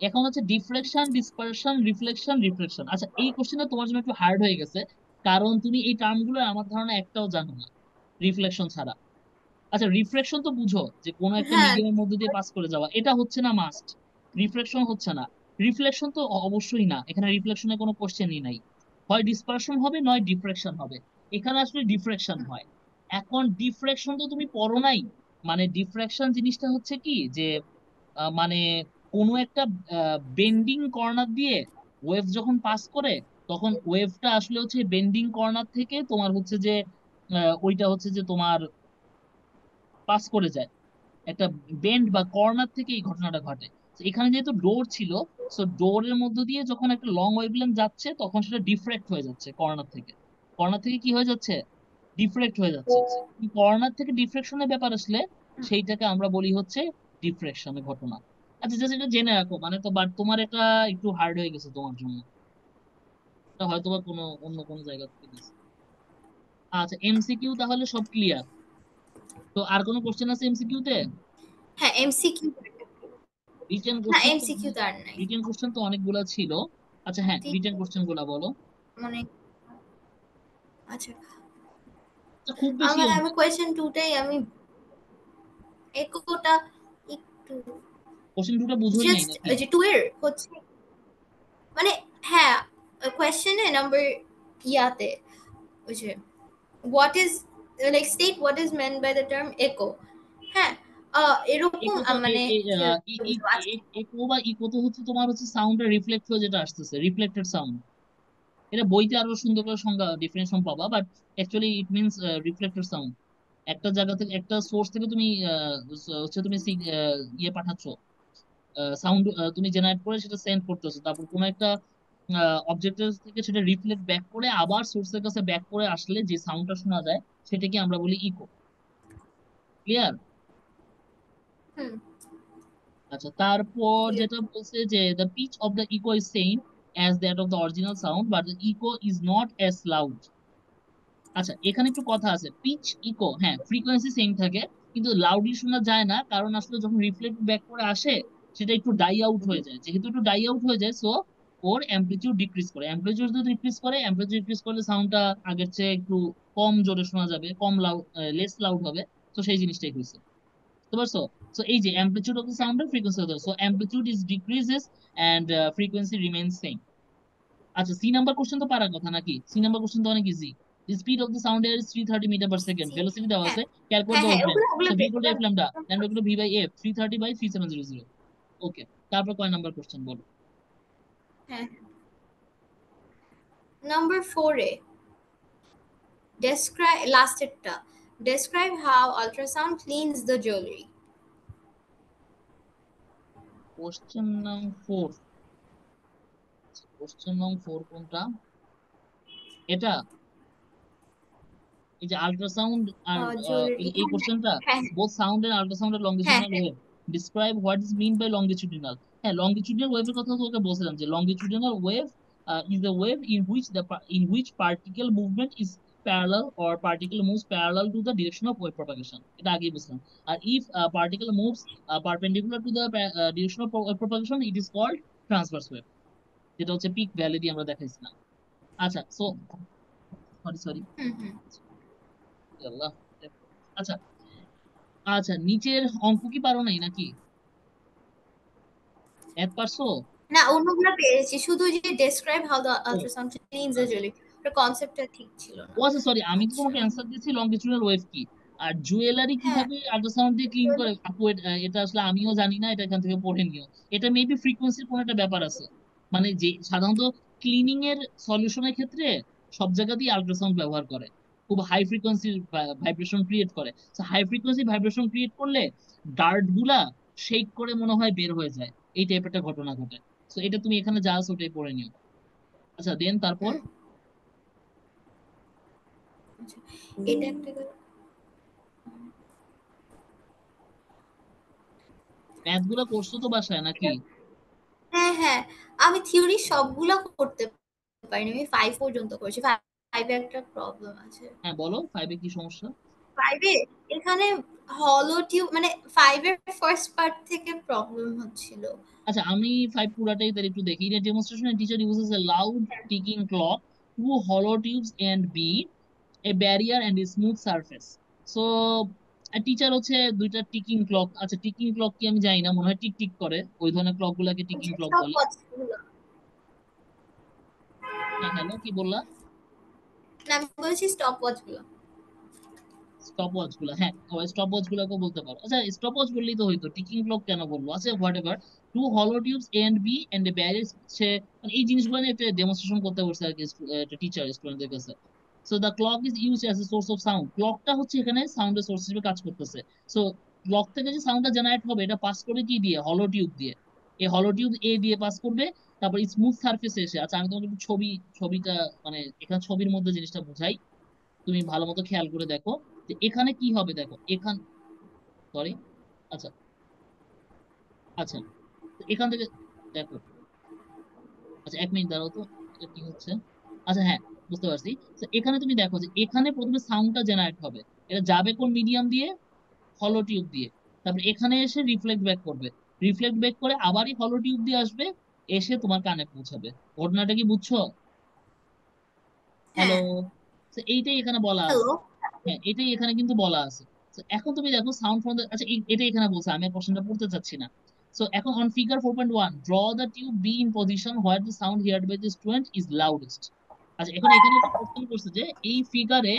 এখন হচ্ছে ডিফ্লেকশন, ডিসপারশন, রিফ্লেকশন, রিফ্লেকশন। আচ্ছা এই কোশ্চেনটা তোমার জন্য একটু হার্ড হয়ে গেছে, কারণ তুমি এই টার্মগুলো আমার ধারণা একটাও জানো না রিফ্লেকশন ছাড়া। আচ্ছা রিফ্লেকশন তো বুঝো যে কোনো একটা
হ্যাঁ
মিডিয়ামের মধ্যে দিয়ে পাস করে যাওয়া, এটা হচ্ছে না মাস্ট। রিফ্লেকশন হচ্ছে না, রিফ্লেকশন তো অবশ্যই না, এখানে রিফ্লেকশনের কোনো কোশ্চেনই নাই। হয় ডিসপারশন হবে নয় ডিফ্রেকশন হবে, এখানে আসলে ডিফ্রেকশন হয়। এখন ডিফ্রেকশন তো তুমি পড়ো নাই। মানে ডিফ্রেকশন জিনিসটা হচ্ছে কি যে মানে কোনো একটা বেন্ডিং কর্নার দিয়ে ওয়েভ যখন পাস করে, তখন ওয়েভটা আসলে হচ্ছে বেন্ডিং কর্নার থেকে তোমার হচ্ছে যে ওইটা হচ্ছে যে তোমার পাস করে যায়, একটা বেন্ড বা কর্নার থেকে এই ঘটনাটা ঘটে। তো এখানে যেহেতু ডোর ছিল, সো ডোরের মধ্য দিয়ে যখন একটা লং ওয়েভলেন্থ যাচ্ছে তখন সেটা ডিফ্রেক্ট হয়ে যাচ্ছে কর্নার থেকে। কর্নার থেকে কি হয়ে যাচ্ছে? ডিফ্রেক্ট হয়ে যাচ্ছে। কর্নার থেকে ডিফ্রেকশনের ব্যাপার আসলে সেইটাকে আমরা বলি হচ্ছে ডিফ্রেকশনের ঘটনা। আচ্ছা জাস্ট এটা জেনে রাখো, মানে তো বাট তোমার এটা একটু হার্ড হয়ে গেছে তোমার জন্য, এটা হয়তো বা কোনো অন্য কোনো জায়গা থেকে দিচ্ছে। আচ্ছা এমসিকিউ তাহলে সব ক্লিয়ার? তো আর কোনো কোশ্চেন আছে এমসিকিউ তে?
হ্যাঁ এমসিকিউ।
রিটেন
না
কোশ্চেন তো
এমসিকিউ তো আর নাই।
রিটেন কোশ্চেন তো অনেকগুলা ছিল। আচ্ছা হ্যাঁ রিটেন কোশ্চেন গুলা বলো।
মানে আচ্ছা
আচ্ছা খুব বেশিও না।
আমি কোয়েশ্চেন টুটাই আমি একটা একটু
কোশ্চেন দুটো বুঝোই নাই
জাস্ট
নাকি?
যে টু এর হচ্ছে মানে হ্যাঁ কোয়েশ্চেনে নাম্বার ইয়াতে ওই যে what is like state what is meant by the term echo. হ্যাঁ এরকম
ইকো তো
মানে বুঝবো আজকে।
ইকো বা ইকো তো হচ্ছে তোমার হচ্ছে সাউন্ডের রিফ্লেক্ট হয়ে যেটা আসতেছে, রিফ্লেক্টেড সাউন্ড। এটা বইতে আরো সুন্দর করে সংজ্ঞা ডিফিনেশন পাবা, but actually it means reflected sound. একটা জায়গা থেকে, একটা সোর্স থেকে তুমি হচ্ছে তুমি ইয়ে পাঠাচ্ছ, সাউন্ড তুমি জেনারেট করে সেটা সেন্ড করতেছো, তারপর কোনো একটা অবজেক্টের থেকে সেটা রিফ্লেক্ট ব্যাক করে আবার সোর্সের কাছে ব্যাক করে আসলে যে সাউন্ডটা শোনা যায় সেটাকে আমরা বলি ইকো। ক্লিয়ার?
হুম
আচ্ছা তারপর যেটা বলছে যে the pitch of the echo is same as that of the original sound but the echo is not as loud. আচ্ছা এখানে একটু কথা আছে, পিচ ইকো হ্যাঁ ফ্রিকোয়েন্সি সেম থাকে, কিন্তু লাউডলি শোনা যায় না, কারণ আসলে যখন রিফ্লেক্ট ব্যাক করে আসে সেটা একটু ডাই আউট হয়ে যায়, যেহেতু একটু ডাই আউট হয়ে যায় সো ওর অ্যাম্পলিটিউড ডিক্রিজ করে। অ্যাম্পলিটিউড যদি ডিক্রিজ করে, অ্যাম্পলিটিউড ডিক্রিজ করলে সাউন্ডটা আগের চেয়ে একটু কম জোরে শোনা যাবে, কম লাউড, লেস লাউড হবে। তো সেই জিনিসটাই হয়েছে, বুঝতে পারছো? সো এই যে অ্যাম্পলিটিউড অফ দ্য সাউন্ডের ফ্রিকোয়েন্সি হতে, so amplitude is decreases and frequency remains same. আচ্ছা সি নাম্বার কোশ্চেন তো পারার কথা নাকি? সি নাম্বার কোশ্চেন তো অনেক easy. Speed of the sound এর 330 মিটার পার সেকেন্ড, ভেলোসিটি দেওয়া
হ্যাঁ
আছে, ক্যালকুলেট
হ্যাঁ
দ্য
হ্যাঁ
ওয়েভলেন্থ।
ওগুলো ওগুলো
সো ভি ইকুয়াল টু
ওগুলো
F lambda, lambda equal to V by F 330 by 3700। Okay, তারপর কয় নাম্বার কোশ্চেন বলো?
হ্যাঁ নাম্বার ফোরে describe লাস্টেরটা describe how ultrasound cleans the jewelry.
Question নং 4, কোশ্চেন নং 4 কোনটা? এটা, এই যে আল্ট্রাসাউন্ড আর
জুয়েলারি
এই
হ্যাঁ
কোশ্চেনটা,
হ্যাঁ
both sound and ultrasound are
হ্যাঁ
লঙ্গিটিউডিনাল
হ্যাঁ
wave, describe what is mean by longitudinal. হ্যাঁ, লংগিটিউডিনাল ওয়েভের কথা তোকে বলছিলাম যে longitudinal wave is the wave in which particle movement is parallel or particle moves parallel to the direction of wave propagation, এটা আগেই বুঝলাম। আর if particle moves perpendicular to the direction of wave propagation it is called transverse wave, যেটা হচ্ছে পিক ভ্যালিডি আমরা দেখাইছিলাম। আচ্ছা, সো সরি সরি,
হুম হুম।
আল্লাহ। আচ্ছা আচ্ছা, নিচের অঙ্ক কি পারো নাই নাকি? ম্যাথ পারছো?
না, অন্যগুলো পেরেছি, শুধু যে describe how the
oh
ultrasound cleans the
আচ্ছা,
জুয়েলারি, ওটা কনসেপ্টটা ঠিক ছিল না।
ও আচ্ছা সরি, আমি তো
আচ্ছা।
তোমাকে অ্যান্সার দিচ্ছি লংগিটিউডাল ওয়েভ কি আর জুয়েলারি
হ্যাঁ।
কিভাবে আল্ট্রাসাউন্ড দিয়ে ক্লিন করে আপু, এটা আসলে আমিও জানি না, এটা এখান থেকে পড়ে নিও। এটা মেবি ফ্রিকোয়েন্সির কোনো একটা ব্যাপার আছে, মানে যে সাধারণত ক্লিনিং এর সলিউশনের ক্ষেত্রে সব জায়গাতেই আল্ট্রাসাউন্ড ব্যবহার করে, খুব হাই ফ্রিকোয়েন্সির ভাইব্রেশন ক্রিয়েট করে। হাই ফ্রিকোয়েন্সি ভাইব্রেশন ক্রিয়েট করলে ডার্ট গুলা শেক করে মনে হয় বের হয়ে যায়, এই টাইপের একটা ঘটনা ঘটে। তো এটা তুমি এখানে যা আছে ওটাই পড়ে নিও। আচ্ছা দেন তারপর
হুম। আচ্ছা, এটা একটা
ম্যাথ গুলা করছো তো বাসায় নাকি?
এটা হ্যাঁ হ্যাঁ, আমি থিওরি সবগুলা করতে পারিনি, আমি 5 পর্যন্ত করেছি। 5 এ একটা প্রবলেম আছে।
হ্যাঁ বলো, ফাইভে কি সমস্যা?
5 এ এখানে হলো টিউব মানে 5 এর ফার্স্ট পার্ট থেকে প্রবলেম হচ্ছিল।
আচ্ছা আমি ফাইভ পুরাটাই তার একটু দেখি। এটা demonstration teacher uses a loud ticking clock, two hollow tubes and B, a barrier and a smooth surface. So teacher হচ্ছে দুইটা টিকিং ক্লক, আচ্ছা টিকিং ক্লক কি আমি জানি না, মনে হয় টিক টিক করে, ওই ধরনের ক্লক গুলাকে টিকিং ক্লক
স্টপ
বলে।
ওয়াচ গুলো,
হ্যাঁ হ্যালো, কি বললা?
না আমি বলছি স্টপ ওয়াচ গুলো।
স্টপ ওয়াচ গুলা, হ্যাঁ স্টপ ওয়াচ গুলাকে বলতে পারো। আচ্ছা স্টপ ওয়াচ বললেই তো হইতো, টিকিং ক্লক কেন বলবো? আচ্ছা whatever. Two hollow tubes A and B and a barrier, সে মানে এই জিনিসগুলো নিয়ে একটা ডেমনস্ট্রেশন করতে বলছে আর কি টিচার স্টুডেন্টদের কাছে। So the clock is use as a source of sound, ক্লকটা হচ্ছে এখানে সাউন্ডের সোর্স হিসেবে কাজ করতেছে। সো ক্লক থেকে যে সাউন্ডটা জেনারেট হবে এটা পাস করে কি দিয়ে? হলো টিউব দিয়ে। এই হলো টিউব এ দিয়ে পাস করবে, তারপর স্মুথ সারফেসে এসে, আচ্ছা আমি তোমাকে একটু ছবিটা মানে এখানে ছবির মধ্যে জিনিসটা বুঝাই, তুমি ভালো মতো খেয়াল করে দেখো যে এখানে কি হবে। দেখো এখান, সরি, আচ্ছা আচ্ছা, তো এখান থেকে দেখো, আচ্ছা এক মিনিট দাঁড়াও তো, এটা কি হচ্ছে? আচ্ছা হ্যাঁ, বুঝতে পারছি। তো এখানে তুমি দেখো যে এখানে প্রথমে সাউন্ডটা জেনারেট হবে, এটা যাবে কোন মিডিয়াম দিয়ে? হলো টিউব দিয়ে। তারপর এখানে এসে রিফ্লেক্ট ব্যাক করবে, রিফ্লেক্ট ব্যাক করে আবারই হলো টিউব দিয়ে আসবে, এসে তোমার কানে পৌঁছাবে। ঘটনাটা কি বুঝছো? হ্যালো,
হ্যাঁ।
তো এইটাই এখানে বলা আছে।
হ্যালো।
হ্যাঁ এটাই এখানে কিন্তু বলা আছে। তো এখন তুমি দেখো সাউন্ড ফ্রম দ্য, আচ্ছা এটাই এখানে বলছে, আমি কোশ্চেনটা পড়তে চাচ্ছি না। সো এখন on figure 4.1 draw the tube B in position where the sound heard by the student is loudest. আচ্ছা এখন এখানে একটা কোশ্চেন করছে যে এই ফিগারে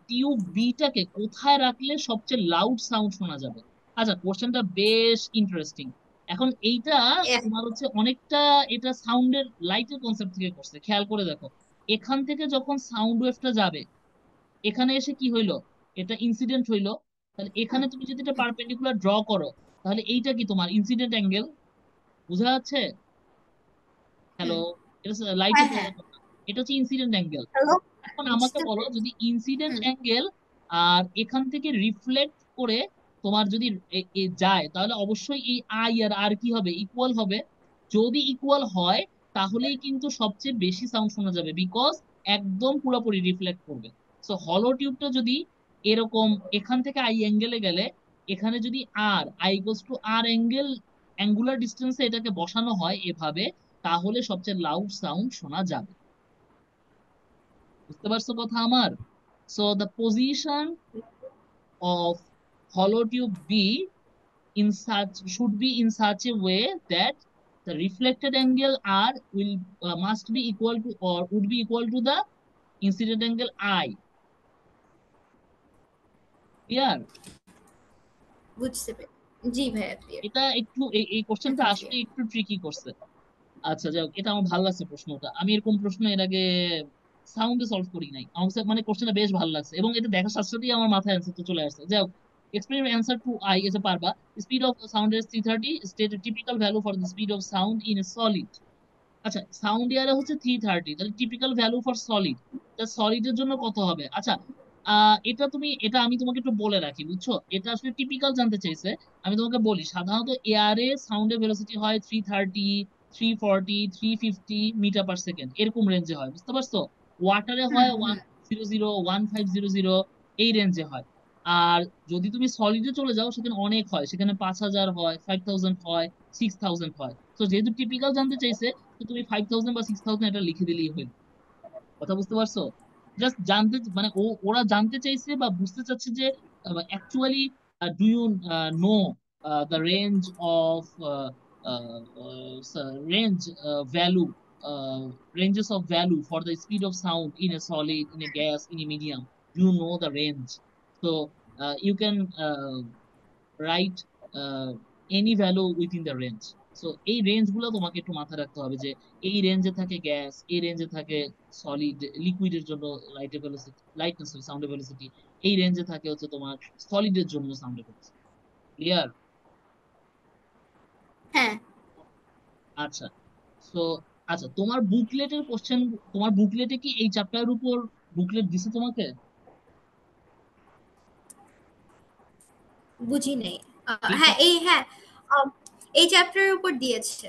টিউব বিটাকে কোথায় রাখলে সবচেয়ে লাউড সাউন্ড শোনা যাবে। আচ্ছা কোশ্চেনটা বেশ ইন্টারেস্টিং। এখন এইটা তোমার হচ্ছে অনেকটা, এটা সাউন্ডের লাইটের কনসেপ্ট থেকে করছে, খেয়াল করে দেখো। এখান থেকে যখন সাউন্ড ওয়েভটা যাবে, এখানে এসে কি হইলো? এটা ইনসিডেন্ট হইলো। তাহলে এখানে তুমি যদি এটা পারপেন্ডিকুলার ড্র করো, তাহলে এইটা কি তোমার ইনসিডেন্ট অ্যাঙ্গেল, বুঝা যাচ্ছে? হ্যালো,
হুম।
এটা লাইটে
হ্যাঁ হ্যাঁ।
পড়ার কথা, এটা হচ্ছে ইনসিডেন্ট অ্যাঙ্গেল।
হ্যালো।
এখন আমাকে
বুঝতে
বলো,
পেরেছি।
যদি ইনসিডেন্ট
হুম।
অ্যাঙ্গেল আর এখান থেকে রিফ্লেক্ট করে তোমার যদি যায়, তাহলে অবশ্যই এই আই আর আর কি হবে? ইকুয়াল হবে। যদি ইকুয়াল হয় তাহলেই কিন্তু সবচেয়ে বেশি সাউন্ড শোনা যাবে, বিকজ একদম পুরোপুরি রিফ্লেক্ট করবে। সো হলো টিউবটা যদি এরকম এখান থেকে আই অ্যাঙ্গেলে গেলে, এখানে যদি I equals to R angle, angular ডিস্টেন্সে এটাকে বসানো হয় এভাবে, তাহলে সবচেয়ে লাউড সাউন্ড শোনা যাবে। বুঝতে পারছো কথা আমার? So the position of hollow tube B in such should be in such a way that the reflected angle R will must be equal to or would be equal to the incident angle I. Clear?
বুঝতে পেরেছি। জি ভাইয়া, ক্লিয়ার।
এটা একটু এই কোশ্চেনটা
এখন
আসলে
ক্লিয়ার।
একটু ট্রিকি করছে। আচ্ছা যাই হোক, এটা আমার ভালো লাগছে প্রশ্নটা, আমি এরকম প্রশ্ন এর আগে সাউন্ডে সলভ করি নাই। আমার কাছে মানে কোশ্চেনটা বেশ ভালো লাগছে এবং এটা দেখার সাথে সাথেই আমার মাথায় অ্যান্সার তো চলে আসছে। যাই হোক, explain your answer to I এসে পারবা। Speed of sound is 330, state a typical value for the speed of sound in a solid। আচ্ছা সাউন্ড এয়ারে হচ্ছে 330, তাহলে টিপিক্যাল ভ্যালু ফর সলিড, তা সলিডের জন্য কত হবে? আচ্ছা এটা আমি তোমাকে একটু বলে রাখি, বুঝছো? এটা আসলে টিপিক্যাল জানতে চাইছে। আমি তোমাকে বলি, সাধারণত এয়ারে সাউন্ডের ভেলোসিটি হয় 330, 340, 350 মিটার পার সেকেন্ড, এরকম রেঞ্জে হয়, বুঝতে পারছো? ওয়াটারে
হুম
হয়
হুম
100, 1500, এই রেঞ্জে হয়। আর যদি তুমি সলিডে চলে যাও, সেখানে অনেক হয়, সেখানে 5000 হয়, 5000 হয়, 6000 হয়। তো যেহেতু টিপিক্যাল জানতে চাইছে, তো তুমি 5000 বা 6000 এটা লিখে দিলেই হইল। কথা বুঝতে পারছো? জাস্ট জানতে মানে ওরা জানতে চাইছে বা বুঝতে চাচ্ছে যে actually do you know the range of range value, ranges of value for the speed of sound in a solid, in a gas, in a medium. You know the range. So you can write any value within the range. So এই রেঞ্জ গুলো তোমাকে একটু মাথায় রাখতে হবে, যে এই রেঞ্জে থাকে গ্যাস, এই রেঞ্জে থাকে সলিড, লিকুইডের জন্য লাইটের ভেলোসিটি, লাইট না সরি সাউন্ডের ভেলোসিটি, এই রেঞ্জে থাকে হচ্ছে তোমার সলিডের জন্য সাউন্ডের ভেলোসিটি। ক্লিয়ার?
হ্যাঁ,
আচ্ছা। সো আচ্ছা, তোমার বুকলেটের কোশ্চেন, তোমার বুকলেটে কি এই চ্যাপ্টারের উপর বুকলেট দিছে তোমাকে?
বুঝি নেই।
এই
হ্যাঁ এই হ্যাঁ, আম, এই চ্যাপ্টারের উপর দিয়েছে।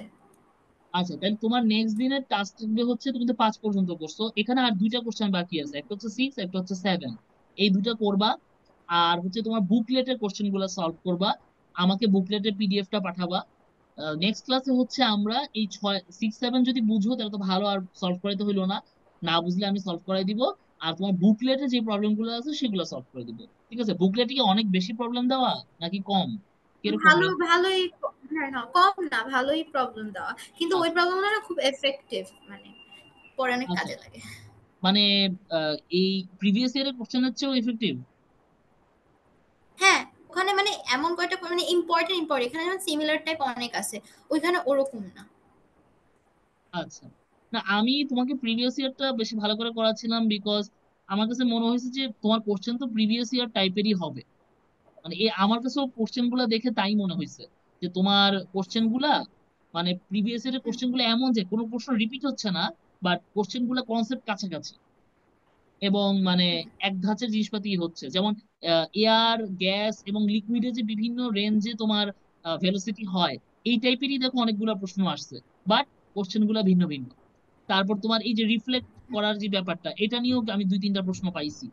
আচ্ছা, তাহলে তোমার নেক্সট দিনের টাস্ক থাকবে হচ্ছে, তুমি তো 5 পর্যন্ত করছো, এখানে আর দুইটা কোশ্চেন বাকি আছে, একটা হচ্ছে 6, একটা হচ্ছে 7। এই দুটা করবা। আর হচ্ছে তোমার বুকলেটের কোশ্চেন গুলো সলভ করবা, আমাকে বুকলেটের পিডিএফটা পাঠাবা। নেক্সট ক্লাসে হচ্ছে আমরা এই 6, 7 যদি বুঝো তাহলে তো ভালো, আর সলভ করাইতে হইলো না, না বুঝলে আমি সলভ করাই দিব। আর তোমার বুকলেটে যে প্রবলেম গুলো আছে সেগুলো সলভ করে দিব। ঠিক আছে? বুকলেটে কি অনেক বেশি প্রবলেম দেওয়া নাকি কম, কিরকম
ভালো
range?
ভালোই, হ্যাঁ না কম না, ভালোই প্রবলেম দেওয়া, কিন্তু ওই
আচ্ছা
প্রবলেমগুলো না খুব এফেক্টিভ, মানে পরে অনেক
আচ্ছা,
কাজে লাগে।
মানে এই প্রিভিয়াস ইয়ারের কোশ্চেনের চেয়েও এফেক্টিভ?
হ্যাঁ, ওখানে মানে এমন কয়টা মানে ইম্পর্টেন্ট ইম্পর্টেন্ট, এখানে যেমন সিমিলার টাইপ অনেক আছে, ওইখানে ওরকম না।
আচ্ছা, না আমি তোমাকে প্রিভিয়াস ইয়ারটা বেশি ভালো করে করাচ্ছিলাম, বিকজ আমার কাছে মনে হয়েছে যে তোমার কোশ্চেন তো প্রিভিয়াস ইয়ার টাইপেরই হবে। মানে আমার কাছে কোশ্চেন গুলা দেখে তাই মনে হয়েছে, যে তোমার কোশ্চেন গুলা মানে প্রিভিয়াস ইয়ারের কোশ্চেন গুলো এমন যে কোনো প্রশ্ন রিপিট হচ্ছে না, বাট কোশ্চেন গুলা কনসেপ্ট কাছাকাছি, এবং মানে এক ধাঁচের জিনিসপাতি হচ্ছে, যেমন এয়ার, গ্যাস এবং লিকুইডে যে বিভিন্ন রেঞ্জে তোমার ভেলোসিটি হয়, এই টাইপেরই দেখো অনেকগুলো প্রশ্ন আসছে, বাট কোশ্চেন গুলা ভিন্ন ভিন্ন। তারপর তোমার এই যে রিফ্লেক্ট করার যে ব্যাপারটা, এটা নিয়েও আমি 2-3টা প্রশ্ন পাইছি।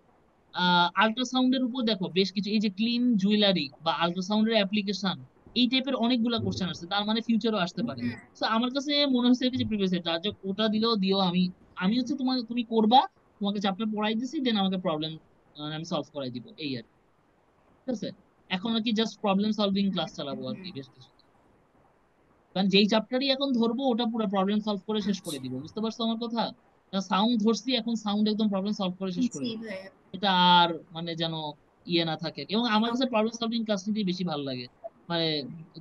আল্ট্রাসাউন্ডের উপর দেখো বেশ কিছু, এই যে ক্লিন জুয়েলারি বা আল্ট্রাসাউন্ডের অ্যাপ্লিকেশন, এই টাইপের অনেকগুলা কোশ্চেন আসছে, তার মানে ফিউচারও আসতে পারে। তো আমার কাছে মনে হচ্ছে কি যে প্রিভিয়াস ইয়ার যা ওটা দিলেও দিও, আমি আমি হচ্ছে তোমাকে, তুমি করবা, তোমাকে চ্যাপ্টার পড়াই দিছি, দেন আমাকে প্রবলেম আমি সলভ করাই দিব, এই আর কি। ঠিক আছে? এখন আর কি জাস্ট প্রবলেম সলভিং ক্লাস চালাবো আর কি বেশ কিছু। কারণ যেই চ্যাপ্টারই এখন ধরবো ওটা পুরো প্রবলেম সলভ করে শেষ করে
আচ্ছা,
দিব, বুঝতে পারছো আমার কথা? সাউন্ড ধরছি, এখন সাউন্ড একদম প্রবলেম সলভ করে শেষ করে
জি
দিব।
ভাইয়া।
এটা আর মানে যেন ইয়ে না থাকে, এবং আমার কাছে
ওকে
প্রবলেম সলভিং ক্লাস নিতে বেশি ভালো লাগে। মানে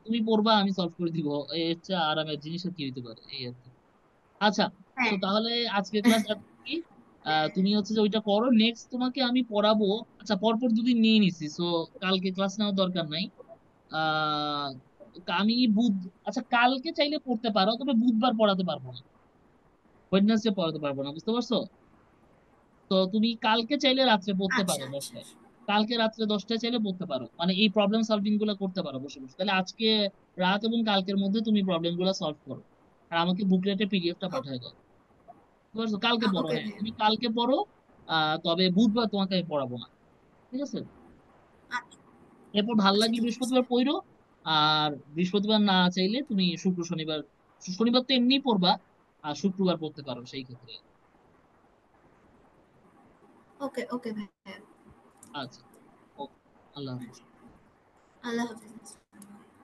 তুমি পড়বা, আমি সলভ করে দিব, এই হচ্ছে আরামের জিনিস, আর কি হইতে পারে, এই আর কি। আচ্ছা, তো
হ্যাঁ।
তাহলে আজকে ক্লাস কি, তুমি হচ্ছে যে ওইটা করো, নেক্সট তোমাকে আমি পড়াবো। আচ্ছা, পরপর দুদিন নিয়ে নিছি, সো কালকে ক্লাস নেওয়ার দরকার নাই। আহ আমি আচ্ছা, কালকে চাইলে পড়তে পারো, তবে বুধবার পড়াতে পারবো না, ওয়েডনেসডে পড়াতে পারবো না, বুঝতে পারছো? তো তুমি কালকে চাইলে রাত্রে পড়তে
আচ্ছা
পারো
আচ্ছা
10টায়। কালকে রাত্রে 10টায় চাইলে পড়তে পারো, মানে এই প্রবলেম সলভিং গুলো করতে পারো বসে বসে। তাহলে আজকে রাত এবং কালকের মধ্যে তুমি প্রবলেম গুলো সলভ করো, আর আমাকে বুকলেটে পিডিএফটা পাঠিয়ে দাও। বুঝতে পারছো? কালকে পড়ো,
ওকে
হ্যাঁ
ভাইয়া।
তুমি কালকে পড়ো। তবে বুধবার তোমাকে আমি পড়াবো না। ঠিক আছে?
আচ্ছা
এরপর ভাল
আচ্ছা
লাগলে
ঠিক আছে।
বৃহস্পতিবার পড়ো। আর বৃহস্পতিবার না চাইলে তুমি শুক্র শনিবার, শনিবার তো এমনিই পড়বা, আর শুক্রবার পড়তে পারো সেই ক্ষেত্রে।
ওকে ওকে ভাইয়া।
আচ্ছা, ওকে, আল্লাহ হাফিজ।
আল্লাহ হাফিজ।